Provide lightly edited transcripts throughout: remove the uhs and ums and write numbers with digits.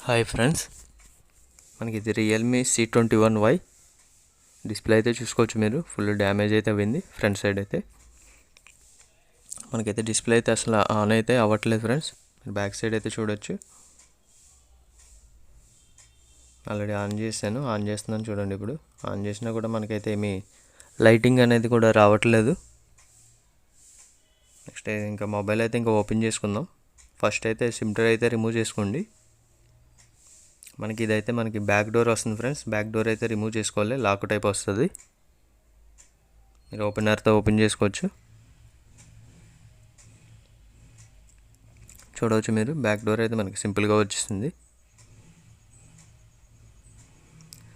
Hi friends, మనకి ఇది Realme C21Y display అయితే చూసుకోవచ్చు. మీరు ఫుల్ డ్యామేజ్ అయితే అయింది ఫ్రంట్ సైడ్ అయితే. మనకైతే డిస్ప్లే అయితే అసలు ఆన్ అయితే అవ్వట్లేదు ఫ్రెండ్స్. మీరు బ్యాక్ సైడ్ అయితే చూడొచ్చు. ఆల్రెడీ ఆన్ చేస్తున్నాను చూడండి. ఇప్పుడు ఆన్ చేసినా కూడా మనకైతే ఏమీ లైటింగ్ అనేది కూడా రావట్లేదు. నెక్స్ట్ ఇంకా మొబైల్ అయితే ఇంకా ఓపెన్ చేసుకుందాం. ఫస్ట్ అయితే సిమ్ ట్రే అయితే రిమూవ్ చేసుకోండి. మనకి ఇదైతే మనకి బ్యాక్ డోర్ వస్తుంది ఫ్రెండ్స్. బ్యాక్ డోర్ అయితే రిమూవ్ చేసుకోవాలి, లాక్ టైప్ వస్తుంది. మీరు ఓపెనర్తో ఓపెన్ చేసుకోవచ్చు. చూడవచ్చు మీరు బ్యాక్ డోర్ అయితే మనకి సింపుల్గా వచ్చేస్తుంది.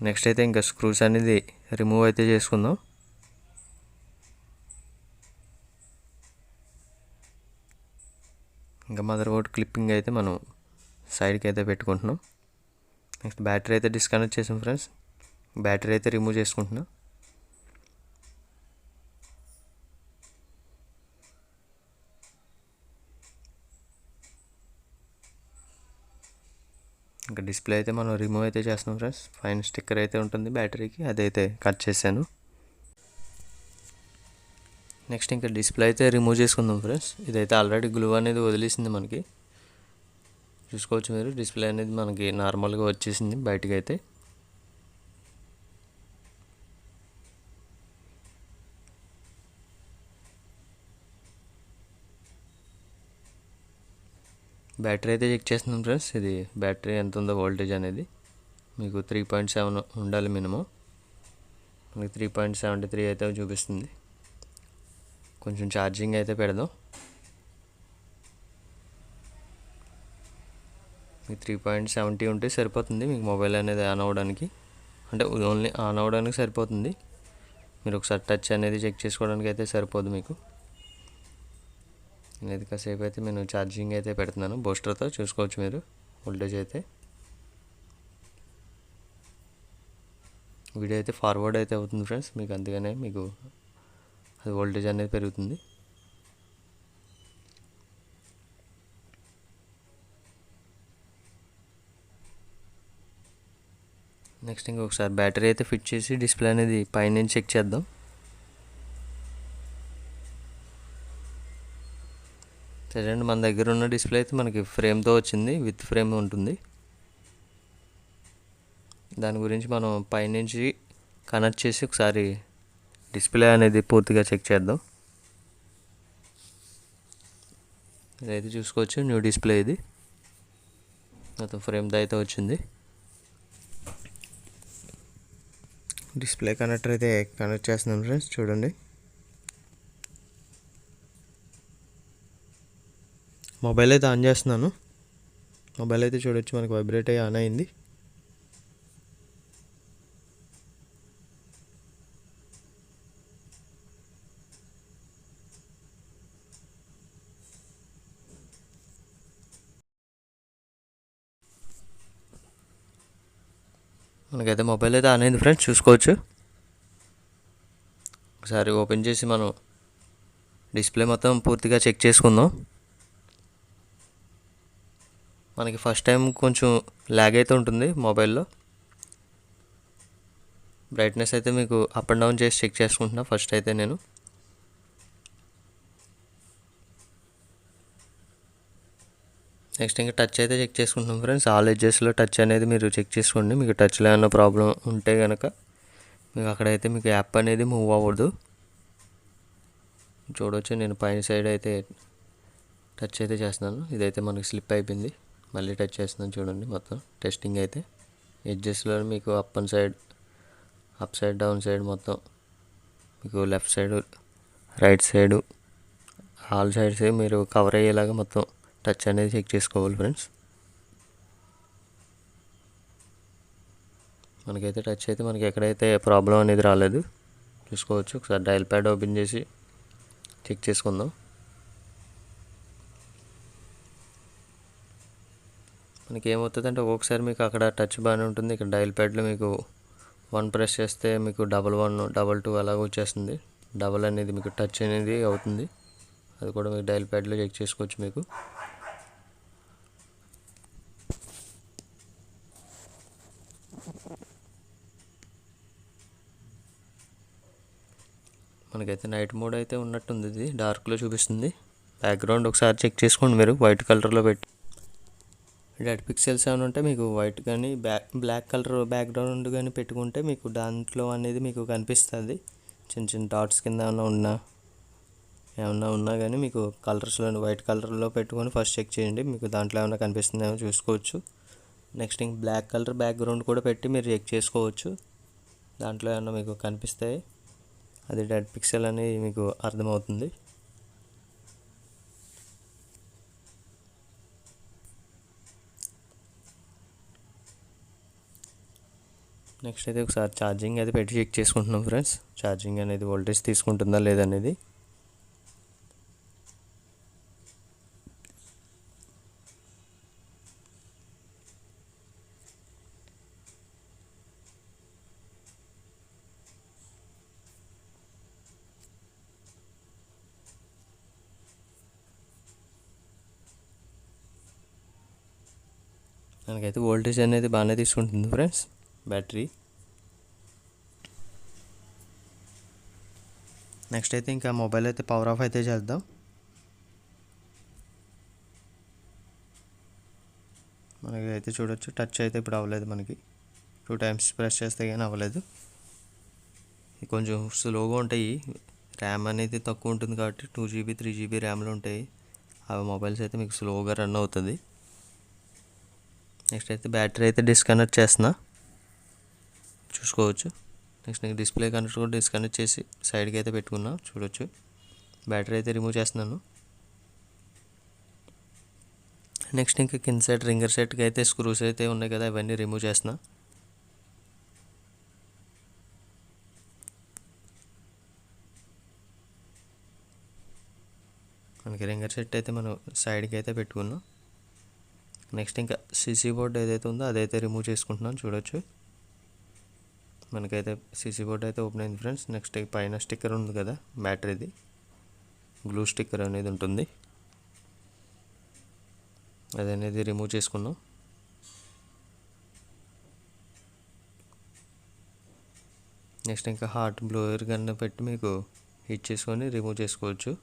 నెక్స్ట్ అయితే ఇంకా స్క్రూస్ అనేది రిమూవ్ అయితే చేసుకుందాం. ఇంకా మదర్ బోర్డ్ క్లిప్పింగ్ అయితే మనం సైడ్కి అయితే పెట్టుకుంటున్నాం. నెక్స్ట్ బ్యాటరీ అయితే డిస్కనెక్ట్ చేసాం ఫ్రెండ్స్. బ్యాటరీ అయితే రిమూవ్ చేసుకుంటున్నాం. ఇంకా డిస్ప్లే అయితే మనం రిమూవ్ అయితే చేస్తున్నాం ఫ్రెండ్స్. ఫైన్ స్టిక్కర్ అయితే ఉంటుంది బ్యాటరీకి, అదైతే కట్ చేశాను. నెక్స్ట్ ఇంకా డిస్ప్లే అయితే రిమూవ్ చేసుకుందాం ఫ్రెండ్స్. ఇదైతే ఆల్రెడీ గ్లూ అనేది వదిలేసింది మనకి. చూసుకోవచ్చు మీరు, డిస్ప్లే అనేది మనకి నార్మల్గా వచ్చేసింది బయటికి అయితే. బ్యాటరీ అయితే చెక్ చేస్తున్నాం ఫ్రెండ్స్. ఇది బ్యాటరీ ఎంత ఉందో వోల్టేజ్ అనేది మీకు 3.7 ఉండాలి మినిమం. మనకి 3.73 అయితే చూపిస్తుంది. కొంచెం ఛార్జింగ్ అయితే పెడదాం. మీకు 3.70 ఉంటే సరిపోతుంది మీకు మొబైల్ అనేది ఆన్ అవ్వడానికి. అంటే ఓన్లీ ఆన్ అవ్వడానికి సరిపోతుంది. మీరు ఒకసారి టచ్ అనేది చెక్ చేసుకోవడానికి అయితే సరిపోదు మీకు. నేనైతే కాసేపు అయితే నేను ఛార్జింగ్ అయితే పెడుతున్నాను బూస్టర్తో. చూసుకోవచ్చు మీరు వోల్టేజ్ అయితే. వీడియో అయితే ఫార్వర్డ్ అయితే అవుతుంది ఫ్రెండ్స్ మీకు, అందుకనే మీకు అది వోల్టేజ్ అనేది పెరుగుతుంది. నెక్స్ట్ ఇంకొకసారి బ్యాటరీ అయితే ఫిట్ చేసి డిస్ప్లే అనేది పైన చెక్ చేద్దాం. సరే, మన దగ్గర ఉన్న డిస్ప్లే అయితే మనకి ఫ్రేమ్తో వచ్చింది, విత్ ఫ్రేమ్ ఉంటుంది. దాని గురించి మనం పైనుంచి కనెక్ట్ చేసి ఒకసారి డిస్ప్లే అనేది పూర్తిగా చెక్ చేద్దాం. ఇదైతే చూసుకోవచ్చు, న్యూ డిస్ప్లే ఇది మొత్తం ఫ్రేమ్తో అయితే వచ్చింది. డిస్ప్లే కనెక్టర్ అయితే కనెక్ట్ చేస్తున్నాం ఫ్రెండ్స్. చూడండి, మొబైల్ అయితే ఆన్ చేస్తున్నాను. మొబైల్ అయితే చూడొచ్చు మనకి వైబ్రేట్ అయ్యి ఆన్ అయింది. మనకైతే మొబైల్ అయితే ఆన్ అయింది ఫ్రెండ్స్. చూసుకోవచ్చు. ఒకసారి ఓపెన్ చేసి మనం డిస్ప్లే మొత్తం పూర్తిగా చెక్ చేసుకుందాం. మనకి ఫస్ట్ టైం కొంచెం ల్యాగ్ అయితే ఉంటుంది మొబైల్లో. బ్రైట్నెస్ అయితే మీకు అప్ అండ్ డౌన్ చేసి చెక్ చేసుకుంటున్నా ఫస్ట్ అయితే నేను. నెక్స్ట్ ఇంకా టచ్ అయితే చెక్ చేసుకుంటున్నాం ఫ్రెండ్స్. ఆల్ ఎడ్జెస్లో టచ్ అనేది మీరు చెక్ చేసుకోండి. మీకు టచ్లో ఏమైనా ప్రాబ్లం ఉంటే కనుక మీకు అక్కడైతే మీకు యాప్ అనేది మూవ్ అవ్వదు. చూడవచ్చు, నేను పైన సైడ్ అయితే టచ్ అయితే చేస్తున్నాను. ఇదైతే మనకి స్లిప్ అయిపోయింది. మళ్ళీ టచ్ చేస్తున్నాను చూడండి. మొత్తం టెస్టింగ్ అయితే ఎడ్జెస్లో మీకు అప్ సైడ్ డౌన్ సైడ్ మొత్తం మీకు left side right side all sides మీరు కవర్ అయ్యేలాగా మొత్తం టచ్ అనేది చెక్ చేసుకోవాలి ఫ్రెండ్స్. మనకైతే టచ్ అయితే మనకి ఎక్కడైతే ప్రాబ్లం అనేది రాలేదు. చూసుకోవచ్చు. ఒకసారి డయల్ ప్యాడ్ ఓపెన్ చేసి చెక్ చేసుకుందాం. మనకి ఏమవుతుందంటే ఒక్కొక్కసారి మీకు అక్కడ టచ్ బాగానే ఉంటుంది. ఇక్కడ డయల్ ప్యాడ్లో మీకు 1 ప్రెస్ చేస్తే మీకు 11, 22 అలాగ వచ్చేస్తుంది. డబల్ అనేది మీకు టచ్ అనేది అవుతుంది. అది కూడా మీకు డయల్ ప్యాడ్లో చెక్ చేసుకోవచ్చు. మీకు మనకైతే నైట్ మోడ్ అయితే ఉన్నట్టుంది, ఇది డార్క్లో చూపిస్తుంది. బ్యాక్గ్రౌండ్ ఒకసారి చెక్ చేసుకోండి మీరు, వైట్ కలర్లో పెట్టి. డెడ్ పిక్సెల్స్ ఏమైనా ఉంటే మీకు వైట్ కానీ బ్లాక్ కలర్ బ్యాక్గ్రౌండ్ కానీ పెట్టుకుంటే మీకు దాంట్లో అనేది మీకు కనిపిస్తుంది. చిన్న చిన్న డాట్స్ కింద ఏమన్నా ఉన్నా కానీ మీకు కలర్స్లో వైట్ కలర్లో పెట్టుకొని ఫస్ట్ చెక్ చేయండి, మీకు దాంట్లో ఏమైనా కనిపిస్తుందేమో చూసుకోవచ్చు. నెక్స్ట్ ఇంక బ్లాక్ కలర్ బ్యాక్గ్రౌండ్ కూడా పెట్టి మీరు చెక్ చేసుకోవచ్చు, దాంట్లో ఏమన్నా మీకు కనిపిస్తాయి, అది డెడ్ పిక్సెల్ అని మీకు అర్థమవుతుంది. నెక్స్ట్ అయితే ఒకసారి ఛార్జింగ్ అయితే పెట్టి చెక్ చేసుకుంటున్నాం ఫ్రెండ్స్, ఛార్జింగ్ అనేది వోల్టేజ్ తీసుకుంటుందా లేదనేది. మనకైతే వోల్టేజ్ అనేది బాగానే తీసుకుంటుంది ఫ్రెండ్స్ బ్యాటరీ. నెక్స్ట్ అయితే ఇంకా మొబైల్ అయితే పవర్ ఆఫ్ అయితే చేద్దాం. మనకి అయితే చూడొచ్చు టచ్ అయితే ఇప్పుడు అవ్వలేదు, మనకి 2 times ప్రెస్ చేస్తే కానీ అవ్వలేదు. ఇది కొంచెం స్లోగా ఉంటాయి, ర్యామ్ అనేది తక్కువ ఉంటుంది కాబట్టి 2GB 3GB ర్యామ్లు ఉంటాయి, అవి మొబైల్స్ అయితే మీకు స్లోగా రన్ అవుతుంది. నెక్స్ట్ అయితే బ్యాటరీ అయితే డిస్కనెక్ట్ చేస్తున్నా, చూసుకోవచ్చు. నెక్స్ట్ నేను డిస్ప్లే కనెక్ట్ కూడా డిస్కనెక్ట్ చేసి సైడ్కి అయితే పెట్టుకున్నా, చూడొచ్చు. బ్యాటరీ అయితే రిమూవ్ చేస్తున్నాను. నెక్స్ట్ ఇంకా కింద సైడ్ రింగర్ సెట్కి అయితే స్క్రూస్ అయితే ఉన్నాయి కదా, అవన్నీ రిమూవ్ చేస్తున్నా. మనకి రింగర్ సెట్ అయితే మనం సైడ్కి అయితే పెట్టుకున్నాం. నెక్స్ట్ ఇంకా సీసీ బోర్డ్ ఏదైతే ఉందో అదైతే రిమూవ్ చేసుకుంటున్నాను, చూడొచ్చు. మనకైతే సీసీ బోర్డ్ అయితే ఓపెన్ అయింది ఫ్రెండ్స్. నెక్స్ట్ పైన స్టిక్కర్ ఉంది కదా బ్యాటరీది, గ్లూ స్టిక్కర్ అనేది ఉంటుంది, అది అనేది రిమూవ్ చేసుకున్నాం. నెక్స్ట్ ఇంకా హాట్ బ్లోయర్ గన్ పెట్టి మీకు హీట్ చేసుకొని రిమూవ్ చేసుకోవచ్చు.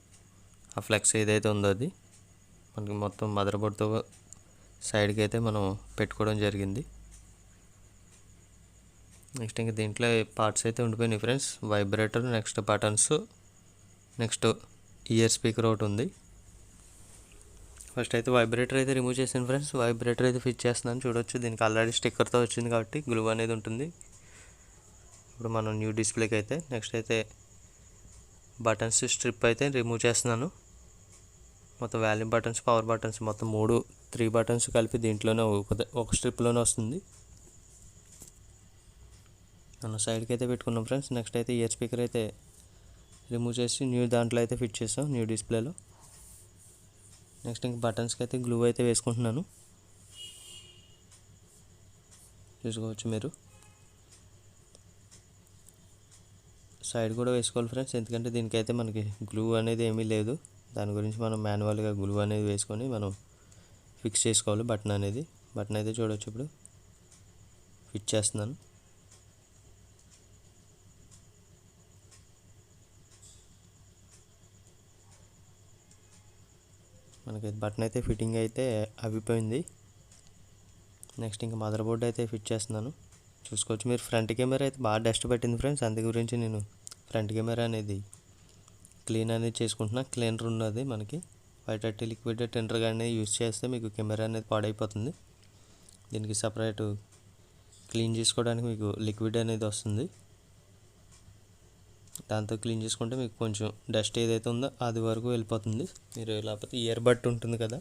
ఆ ఫ్లెక్స్ ఏదైతే ఉందో అది మనకి మొత్తం మదర్ బోర్డ్తో సైడ్కి అయితే మనం పెట్టుకోవడం జరిగింది. నెక్స్ట్ ఇంకా దీంట్లో పార్ట్స్ అయితే ఉండిపోయినాయి friends, vibrator, next buttons, next ear speaker ఒకటి ఉంది. ఫస్ట్ అయితే వైబ్రేటర్ అయితే రిమూవ్ చేసాను ఫ్రెండ్స్, వైబ్రేటర్ అయితే ఫిట్ చేస్తున్నాను, చూడొచ్చు. దీనికి ఆల్రెడీ స్టిక్కర్తో వచ్చింది కాబట్టి గ్లూ అనేది ఉంటుంది. ఇప్పుడు మనం న్యూ డిస్ప్లేకి అయితే నెక్స్ట్ అయితే బటన్స్ స్ట్రిప్ అయితే రిమూవ్ చేస్తున్నాను. మొత్తం వాల్యూమ్ బటన్స్, పవర్ బటన్స్ మొత్తం 3 బటన్స్ కలిపి దీంట్లోనే ఒక స్ట్రిప్లోనే వస్తుంది. మనం సైడ్కి అయితే పెట్టుకున్నాం ఫ్రెండ్స్. నెక్స్ట్ అయితే ఇయర్ స్పీకర్ అయితే రిమూవ్ చేసి న్యూ దాంట్లో అయితే ఫిట్ చేసాం, న్యూ డిస్ప్లేలో. నెక్స్ట్ ఇంక బటన్స్కి అయితే గ్లూ అయితే వేసుకుంటున్నాను, చూసుకోవచ్చు మీరు. సైడ్ కూడా వేసుకోవాలి ఫ్రెండ్స్, ఎందుకంటే దీనికైతే మనకి గ్లూ అనేది ఏమీ లేదు, దాని గురించి మనం మాన్యువల్గా గ్లూ అనేది వేసుకొని మనం ఫిక్స్ చేసుకోవాలి బటన్ అనేది. బటన్ అయితే చూడవచ్చు ఇప్పుడు ఫిట్ చేస్తున్నాను. మనకి బటన్ అయితే ఫిట్టింగ్ అయితే అయిపోయింది. నెక్స్ట్ ఇంకా మదర్ బోర్డ్ అయితే ఫిట్ చేస్తున్నాను, చూసుకోవచ్చు మీరు. ఫ్రంట్ కెమెరా అయితే బాగా డస్ట్ పట్టింది ఫ్రెండ్స్, అందు గురించి నేను ఫ్రంట్ కెమెరా అనేది క్లీన్ అనేది చేసుకుంటున్నా. క్లీనర్ ఉన్నది మనకి, 530 లిక్విడ్ టిండర్ అనేది యూజ్ చేస్తే మీకు కెమెరా అనేది పాడైపోతుంది. దీనికి సపరేట్ క్లీన్ చేసుకోవడానికి మీకు లిక్విడ్ అనేది వస్తుంది, దాంతో క్లీన్ చేసుకుంటే మీకు కొంచెం డస్ట్ ఏదైతే ఉందో అది వరకు వెళ్ళిపోతుంది. మీరు లేకపోతే ఇయర్ బడ్ ఉంటుంది కదా,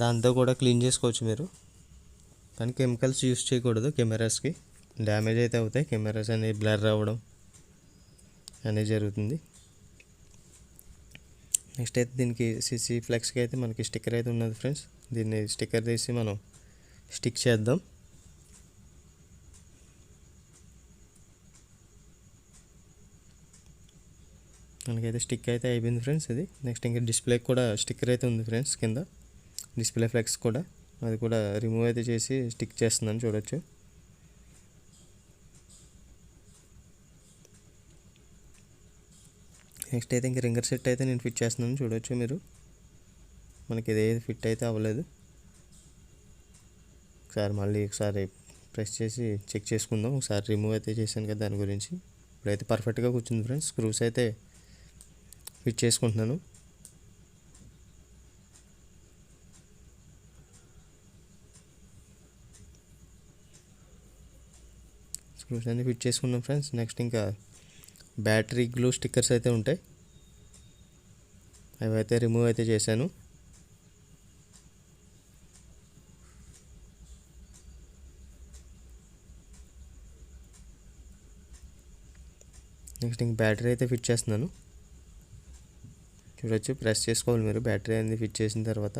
దాంతో కూడా క్లీన్ చేసుకోవచ్చు మీరు, కానీ కెమికల్స్ యూస్ చేయకూడదు. కెమెరాస్కి డ్యామేజ్ అయితే అవుతాయి, కెమెరాస్ అనేది బ్లర్ అవ్వడం అనేది జరుగుతుంది. నెక్స్ట్ అయితే దీనికి సిసి ఫ్లెక్స్కి అయితే మనకి స్టిక్కర్ అయితే ఉన్నది ఫ్రెండ్స్, దీన్ని స్టిక్కర్ తీసి మనం స్టిక్ చేద్దాం. మనకైతే స్టిక్ అయితే అయిపోయింది ఫ్రెండ్స్ ఇది. నెక్స్ట్ ఇంకా డిస్ప్లే కూడా స్టిక్కర్ అయితే ఉంది ఫ్రెండ్స్ కింద, డిస్ప్లే ఫ్లెక్స్ కూడా, అది కూడా రిమూవ్ అయితే చేసి స్టిక్ చేస్తున్నాను, చూడొచ్చు. నెక్స్ట్ అయితే ఇంక రింగర్ సెట్ అయితే నేను ఫిట్ చేస్తున్నాను, చూడవచ్చు మీరు. మనకి ఇదే ఫిట్ అయితే అవ్వలేదు. ఒకసారి ప్రెస్ చేసి చెక్ చేసుకుందాం. ఒకసారి రిమూవ్ అయితే చేశాను కదా దాని గురించి. ఇప్పుడైతే పర్ఫెక్ట్గా కూర్చుంది ఫ్రెండ్స్. స్క్రూస్ అయితే ఫిట్ చేసుకుంటున్నాను. స్క్రూస్ అన్నీ ఫిట్ చేసుకున్నాం ఫ్రెండ్స్. నెక్స్ట్ ఇంకా బ్యాటరీ గ్లూ స్టిక్కర్స్ అయితే ఉంటాయి, అవి అయితే రిమూవ్ అయితే చేశాను. నెక్స్ట్ ఇంక బ్యాటరీ అయితే ఫిట్ చేస్తున్నాను, చూడొచ్చు. ప్రెస్ చేసుకోవాలి మీరు బ్యాటరీ అనేది ఫిట్ చేసిన తర్వాత.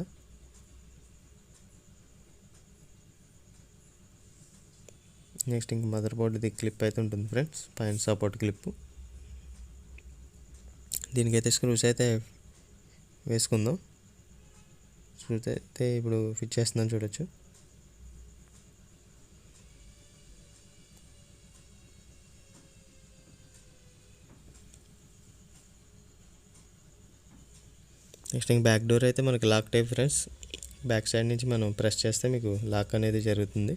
నెక్స్ట్ ఇంక మదర్ బోర్డ్ది క్లిప్ అయితే ఉంటుంది ఫ్రెండ్స్, పైన సపోర్ట్ క్లిప్. దీనికైతే స్క్రూస్ అయితే వేసుకుందాం. స్క్రూస్ అయితే ఇప్పుడు ఫిట్ చేస్తున్నాను, చూడొచ్చు. నెక్స్ట్ ఇంక బ్యాక్ డోర్ అయితే మనకి lock type friends. Back side నుంచి మనం ప్రెస్ చేస్తే మీకు లాక్ అనేది జరుగుతుంది.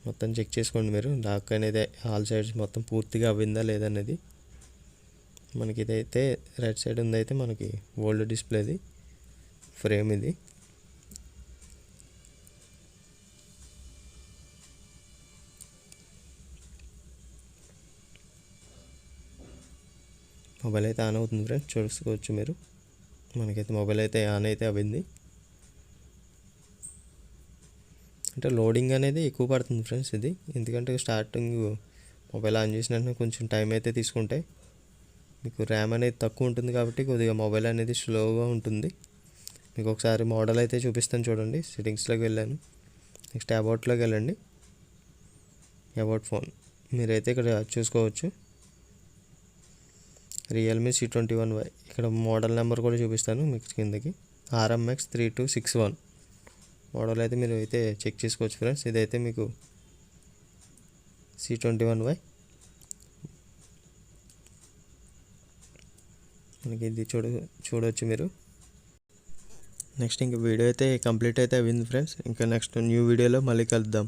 మొత్తం చెక్ చేసుకోండి మీరు, లాక్ అనేది ఆల్ సైడ్స్ మొత్తం పూర్తిగా అవ్విందా లేదనేది. మనకి ఇదైతే రైట్ సైడ్ ఉందైతే మనకి ఓల్డ్ డిస్ప్లేది ఫ్రేమ్ ఇది. మొబైల్ అయితే ఆన్ అవుతుంది ఫ్రెండ్స్, చూసుకోవచ్చు మీరు. మనకైతే మొబైల్ అయితే ఆన్ అయితే అవ్వింది. అంటే లోడింగ్ అనేది ఎక్కువ పడుతుంది ఫ్రెండ్స్ ఇది, ఎందుకంటే స్టార్టింగ్ మొబైల్ ఆన్ చేసిన వెంటనే కొంచెం టైం అయితే తీసుకుంటాయి. మీకు ర్యామ్ అనేది తక్కువ ఉంటుంది కాబట్టి కొద్దిగా మొబైల్ అనేది స్లోగా ఉంటుంది. మీకు ఒకసారి మోడల్ అయితే చూపిస్తాను చూడండి. సెట్టింగ్స్లోకి వెళ్ళాను, నెక్స్ట్ అబౌట్లోకి వెళ్ళండి. అబౌట్ ఫోన్ మీరైతే ఇక్కడ చూసుకోవచ్చు, రియల్మీ C21Y. ఇక్కడ మోడల్ నెంబర్ కూడా చూపిస్తాను మీకు కిందకి, RMX3261 మోడల్ అయితే మీరు అయితే చెక్ చేసుకోవచ్చు ఫ్రెండ్స్. ఇదైతే మీకు C21Y. మనకి ఇది చూడవచ్చు మీరు. నెక్స్ట్ ఇంక వీడియో అయితే కంప్లీట్ అయితే అయింది ఫ్రెండ్స్. ఇంకా నెక్స్ట్ న్యూ వీడియోలో మళ్ళీ కలుద్దాం.